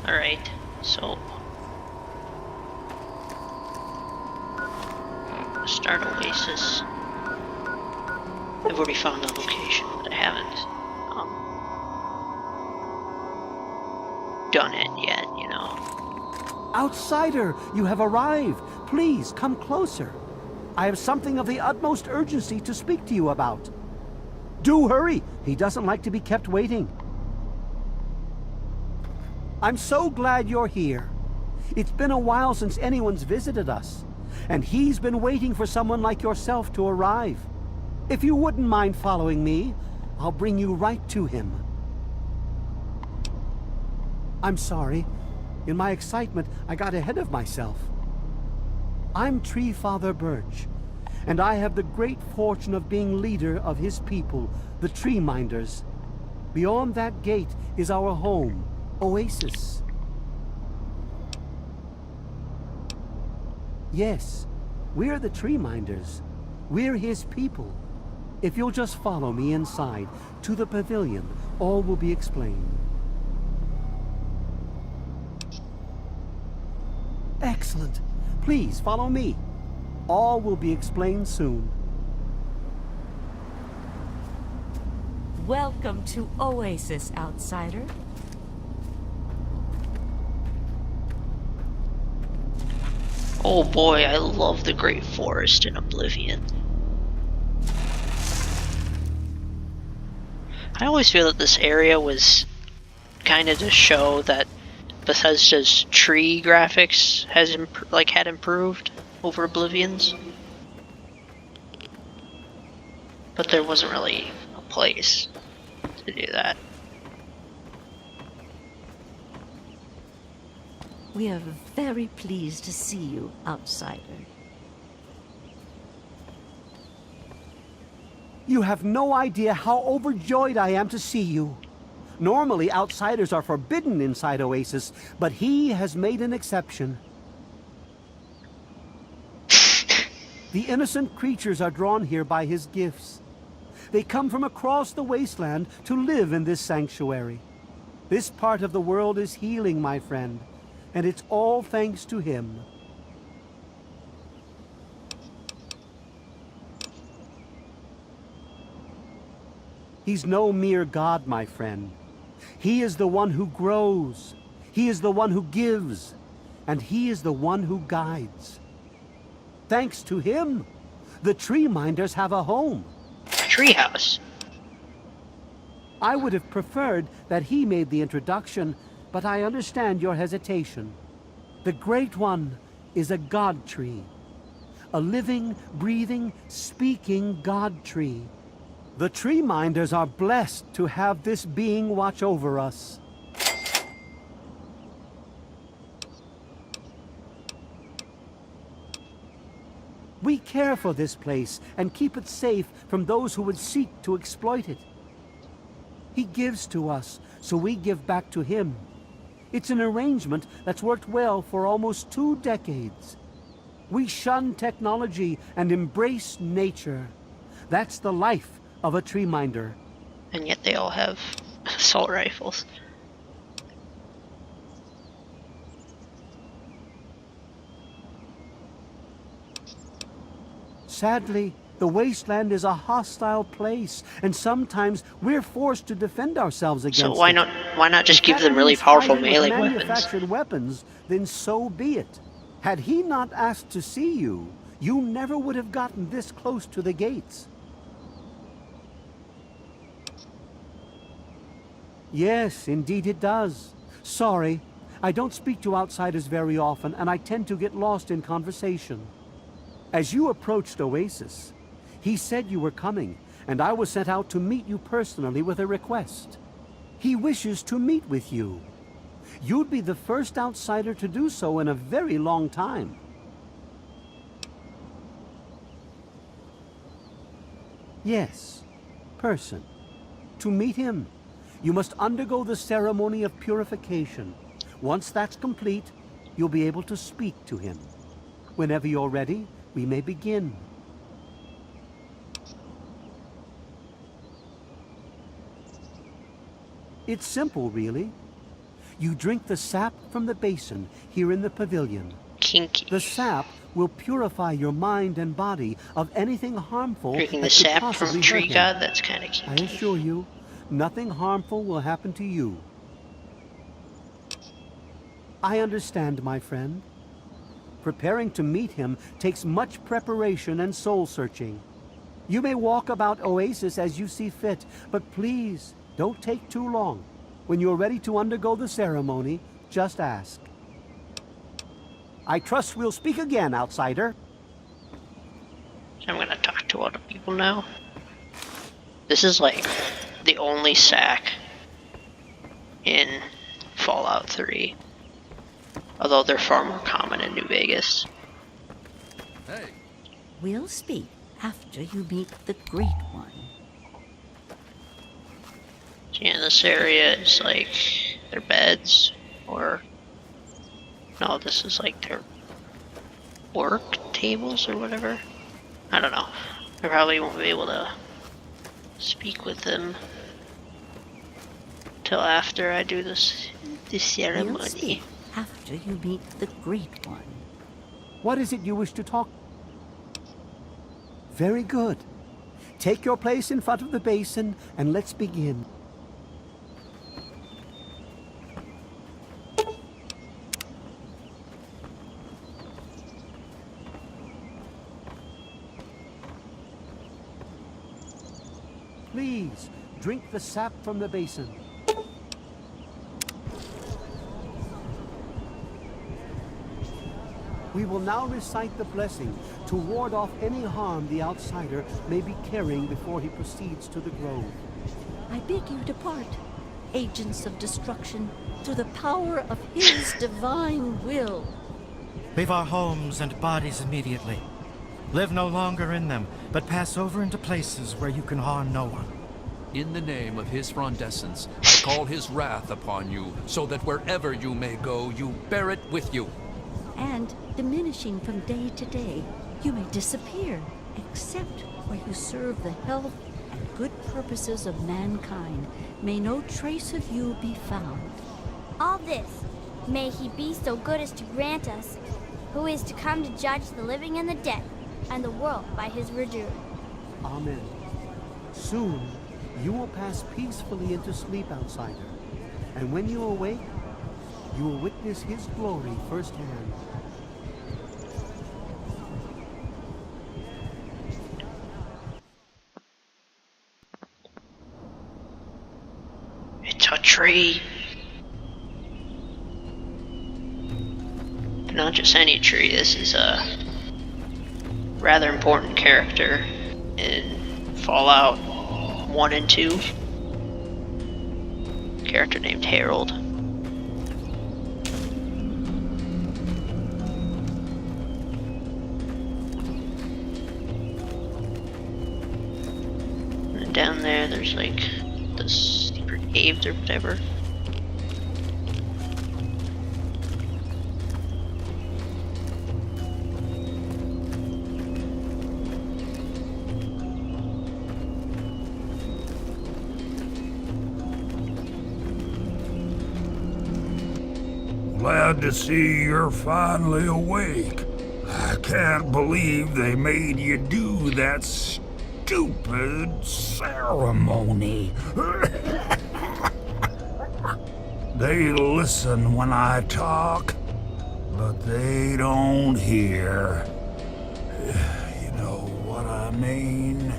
Alright, so start Oasis. I've already found a location, but I haven't done it yet, you know. Outsider, you have arrived. Please come closer. I have something of the utmost urgency to speak to you about. Do hurry. He doesn't like to be kept waiting. I'm so glad you're here. It's been a while since anyone's visited us, and he's been waiting for someone like yourself to arrive. If you wouldn't mind following me, I'll bring you right to him. I'm sorry. In my excitement, I got ahead of myself. I'm Tree Father Birch, and I have the great fortune of being leader of his people, the Tree Minders. Beyond that gate is our home, Oasis. Yes, we're the Tree Minders. We're his people. If you'll just follow me inside, to the pavilion, all will be explained. Excellent. Please follow me. All will be explained soon. Welcome to Oasis, outsider. Oh boy, I love the Great Forest in Oblivion. I always feel that this area was kind of to show that Bethesda's tree graphics has had improved over Oblivion's, but there wasn't really a place to do that. We are very pleased to see you, outsider. You have no idea how overjoyed I am to see you. Normally, outsiders are forbidden inside Oasis, but he has made an exception. The innocent creatures are drawn here by his gifts. They come from across the wasteland to live in this sanctuary. This part of the world is healing, my friend, and it's all thanks to him. He's no mere god, my friend. He is the one who grows. He is the one who gives. And he is the one who guides. Thanks to him, the Tree Minders have a home. Treehouse. I would have preferred that he made the introduction, but I understand your hesitation. The Great One is a god tree. A living, breathing, speaking god tree. The Tree Minders are blessed to have this being watch over us. We care for this place and keep it safe from those who would seek to exploit it. He gives to us, so we give back to him. It's an arrangement that's worked well for almost 2 decades. We shun technology and embrace nature. That's the life of a Tree Minder. And yet they all have assault rifles. Sadly, the wasteland is a hostile place, and sometimes we're forced to defend ourselves against it. So why not just give them really powerful melee weapons? Manufactured weapons, then so be it. Had he not asked to see you, you never would have gotten this close to the gates. Yes, indeed it does. Sorry, I don't speak to outsiders very often, and I tend to get lost in conversation. As you approached Oasis, he said you were coming, and I was sent out to meet you personally with a request. He wishes to meet with you. You'd be the first outsider to do so in a very long time. Yes, person. To meet him, you must undergo the ceremony of purification. Once that's complete, you'll be able to speak to him. Whenever you're ready, we may begin. It's simple, really. You drink the sap from the basin here in the pavilion. Kinky. The sap will purify your mind and body of anything harmful Drinking the that could sap possibly from Tree hurt him. God, that's kind of I kinky. assure you, nothing harmful will happen to you. I understand, my friend. Preparing to meet him takes much preparation and soul-searching. You may walk about Oasis as you see fit, but please, don't take too long. When you're ready to undergo the ceremony, just ask. I trust we'll speak again, outsider. I'm gonna talk to other people now. This is like the only sack in Fallout 3. Although they're far more common in New Vegas. Hey, We'll speak after you meet the Great One. Yeah, this area is like their beds, or no, this is like their work tables or whatever. I don't know. I probably won't be able to speak with them till after I do this We'll ceremony. speak after you meet the Great One. What is it you wish to talk? Very good. Take your place in front of the basin and let's begin. Please, drink the sap from the basin. We will now recite the blessing to ward off any harm the outsider may be carrying before he proceeds to the grove. I bid you depart, agents of destruction, through the power of his divine will. Leave our homes and bodies immediately. Live no longer in them, but pass over into places where you can harm no one. in the name of his frondescence, I call his wrath upon you, so that wherever you may go, you bear it with you. And, diminishing from day to day, you may disappear, except where you serve the health and good purposes of mankind. May no trace of you be found. All this, may he be so good as to grant us, who is to come to judge the living and the dead, and the world by his verdure. Amen. Soon, you will pass peacefully into sleep, outsider. And when you awake, you will witness his glory firsthand. It's a tree. Not just any tree, this is a rather important character in Fallout 1 and 2. A character named Harold. And down there, there's like this secret caves or whatever. Glad to see you're finally awake. I can't believe they made you do that stupid ceremony. They listen when I talk, but they don't hear. You know what I mean?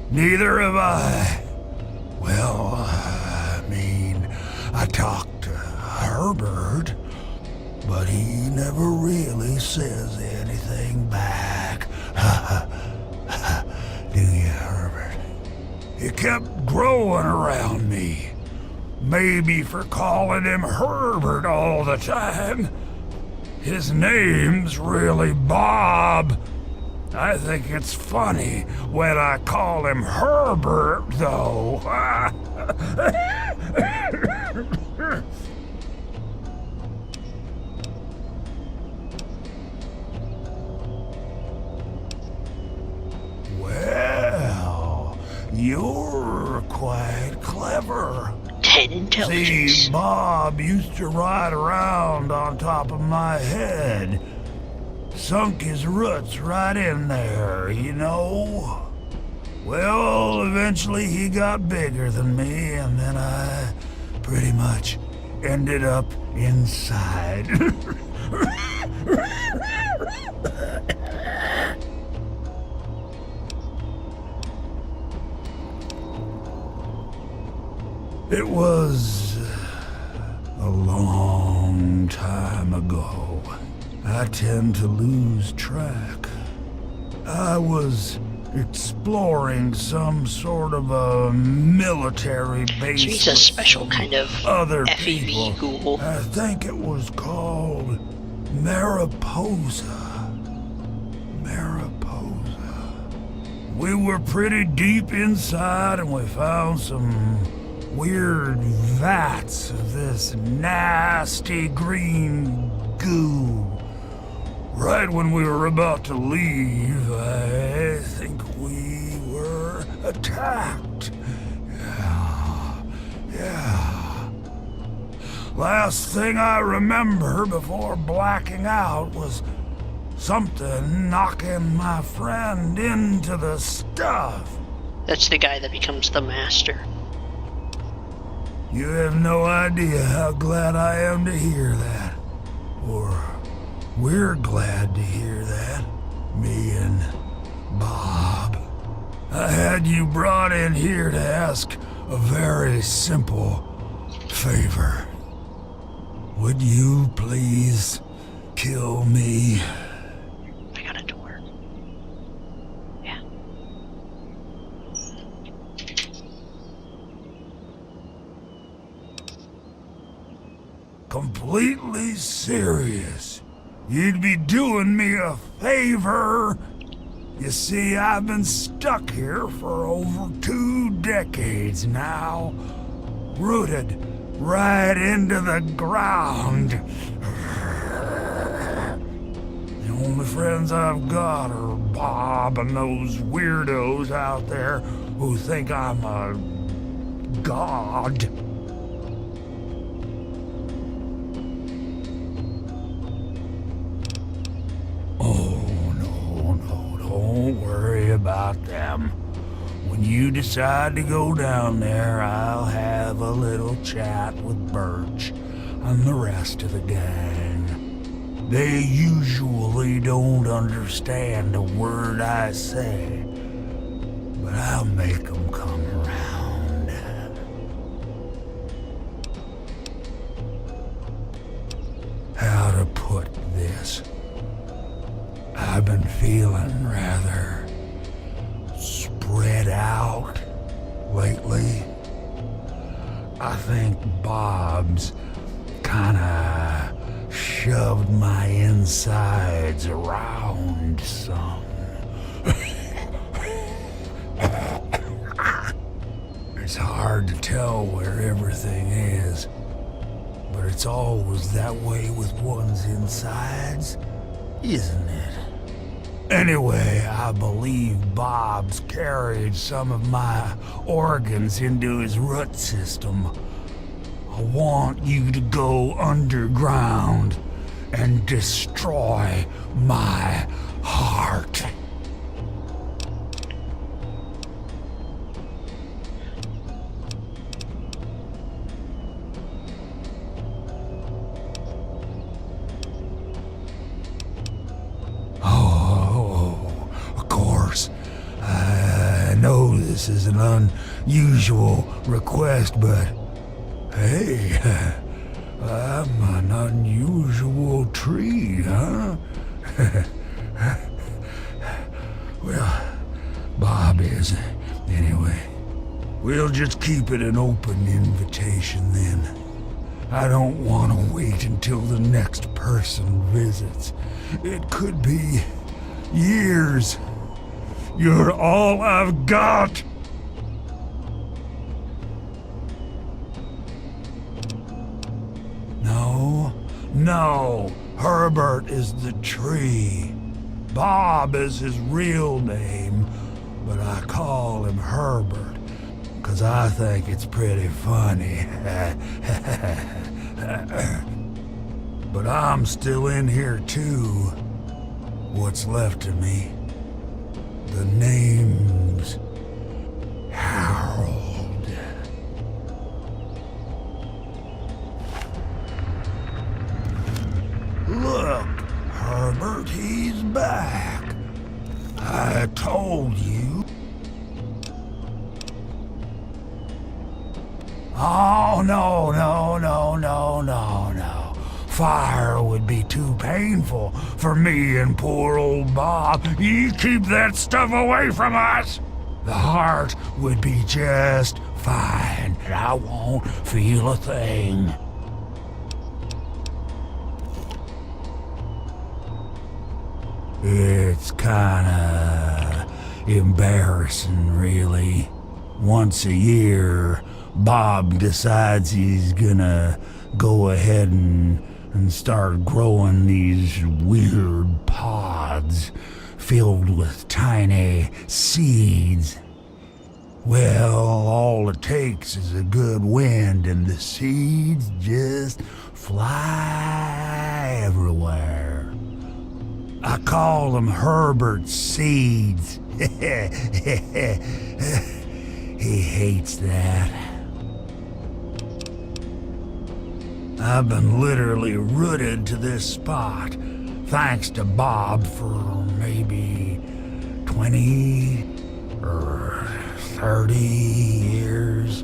Neither have I. Well, I mean, I talked to Herbert, but he never really says anything back. Do you, Herbert? He kept growing around me. Maybe for calling him Herbert all the time. His name's really Bob. I think it's funny when I call him Herbert, though. Well, You're quite clever. 10 intelligence. See, Bob used to ride around on top of my head. Sunk his roots right in there, you know? Well, eventually he got bigger than me, and then I pretty much ended up inside. It was a long time ago. I tend to lose track. I was exploring some sort of a military base. So he's a special kind of other FEV people. ghoul. I think it was called Mariposa. Mariposa. We were pretty deep inside and we found some weird vats of this nasty green goo. Right when we were about to leave, I think we were attacked. Yeah. Last thing I remember before blacking out was something knocking my friend into the stuff. That's the guy that becomes the master. You have no idea how glad I am to hear that. Or we're glad to hear that. Me and Bob. I had you brought in here to ask a very simple favor. Would you please kill me? I got a door. Yeah. Completely serious. You'd be doing me a favor. You see, I've been stuck here for over 2 decades now. Rooted right into the ground. The only friends I've got are Bob and those weirdos out there who think I'm a god. Don't worry about them. When you decide to go down there, I'll have a little chat with Birch and the rest of the gang. They usually don't understand a word I say, but I'll make them come around. How to put this? I've been feeling rather spread out lately. I think Bob's kinda shoved my insides around some. It's hard to tell where everything is, but it's always that way with one's insides, isn't it? Anyway, I believe Bob's carried some of my organs into his root system. I want you to go underground and destroy my heart. This is an unusual request, but hey, I'm an unusual tree, huh? Well, Bob is, anyway. We'll just keep it an open invitation then. I don't want to wait until the next person visits. It could be years. You're all I've got. No, Herbert is the tree. Bob is his real name, but I call him Herbert 'cause I think it's pretty funny. But I'm still in here too. What's left of me? The name's Harold. Look, Herbert, he's back. I told you. Oh, no. Fire would be too painful for me and poor old Bob. You keep that stuff away from us. The heart would be just fine. I won't feel a thing. It's kinda embarrassing, really. Once a year, Bob decides he's gonna go ahead and start growing these weird pods filled with tiny seeds. Well, all it takes is a good wind and the seeds just fly everywhere. I call them Herbert's seeds. He hates that. I've been literally rooted to this spot, thanks to Bob, for maybe 20 or 30 years.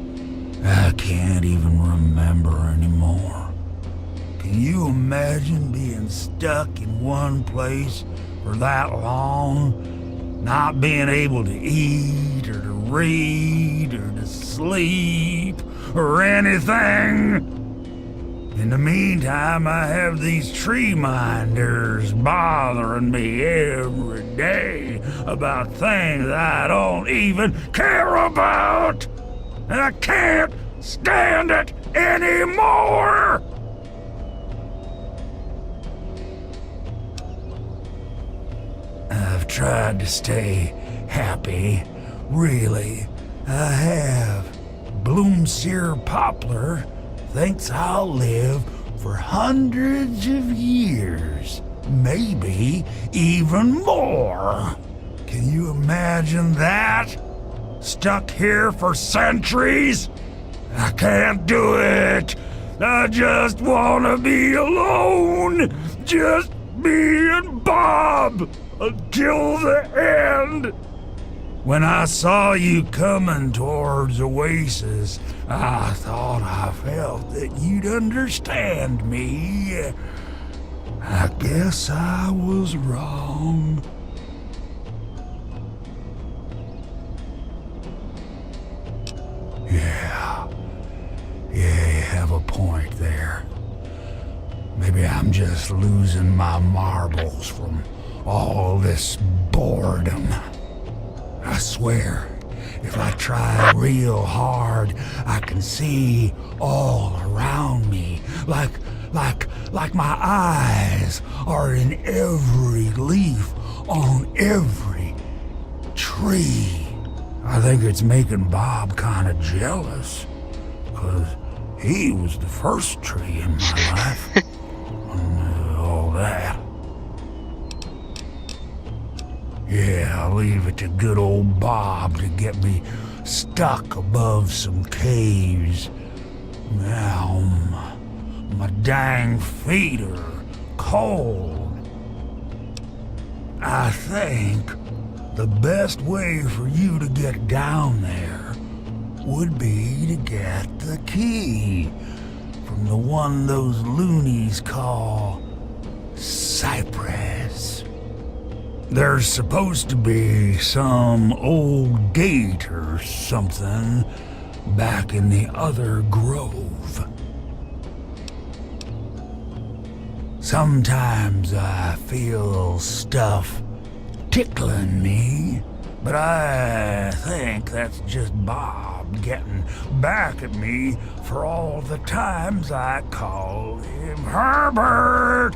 I can't even remember anymore. Can you imagine being stuck in one place for that long? Not being able to eat, or to read, or to sleep, or anything? In the meantime, I have these tree minders bothering me every day about things I don't even care about. And I can't stand it anymore! I've tried to stay happy, really. I have. Bloomseer Poplar thinks I'll live for hundreds of years, maybe even more. Can you imagine that? Stuck here for centuries? I can't do it. I just want to be alone. Just me and Bob until the end. When I saw you coming towards Oasis, I thought I felt that you'd understand me. I guess I was wrong. Yeah, you have a point there. Maybe I'm just losing my marbles from all this boredom. I swear, if I try real hard, I can see all around me, like my eyes are in every leaf on every tree. I think it's making Bob kind of jealous, 'cause he was the first tree in my life. And all that. Yeah, I'll leave it to good old Bob to get me stuck above some caves. Now, my dang feet are cold. I think the best way for you to get down there would be to get the key from the one those loonies call Cypress. There's supposed to be some old gate or something back in the other grove. Sometimes I feel stuff tickling me, but I think that's just Bob getting back at me for all the times I called him Herbert.